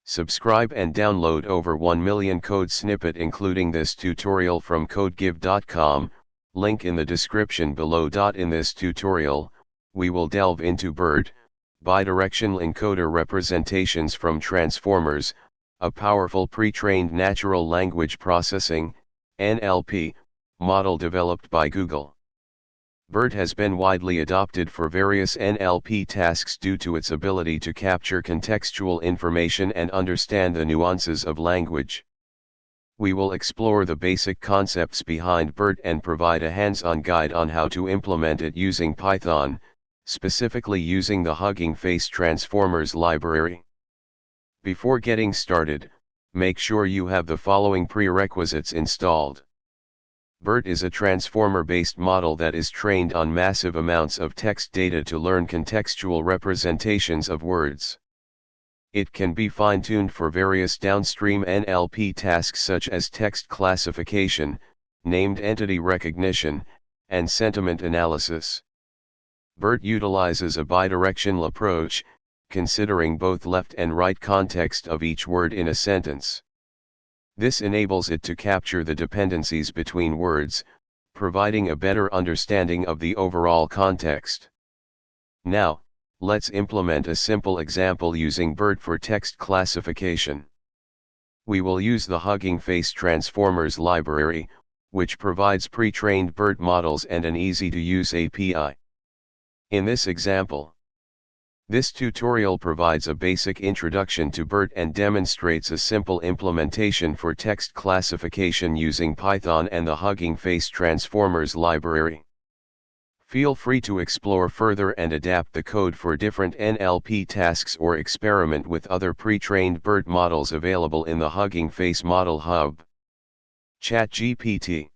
Subscribe and download over 1 million code snippet including this tutorial from codegive.com, link in the description below. In this tutorial, we will delve into BERT, Bidirectional Encoder Representations from Transformers, a powerful pre-trained natural language processing, NLP, model developed by Google. BERT has been widely adopted for various NLP tasks due to its ability to capture contextual information and understand the nuances of language. We will explore the basic concepts behind BERT and provide a hands-on guide on how to implement it using Python, specifically using the Hugging Face Transformers library. Before getting started, make sure you have the following prerequisites installed. BERT is a transformer-based model that is trained on massive amounts of text data to learn contextual representations of words. It can be fine-tuned for various downstream NLP tasks such as text classification, named entity recognition, and sentiment analysis. BERT utilizes a bidirectional approach, considering both left and right context of each word in a sentence. This enables it to capture the dependencies between words, providing a better understanding of the overall context. Now, let's implement a simple example using BERT for text classification. We will use the Hugging Face Transformers library, which provides pre-trained BERT models and an easy-to-use API. In this example, this tutorial provides a basic introduction to BERT and demonstrates a simple implementation for text classification using Python and the Hugging Face Transformers library. Feel free to explore further and adapt the code for different NLP tasks or experiment with other pre-trained BERT models available in the Hugging Face Model Hub. ChatGPT.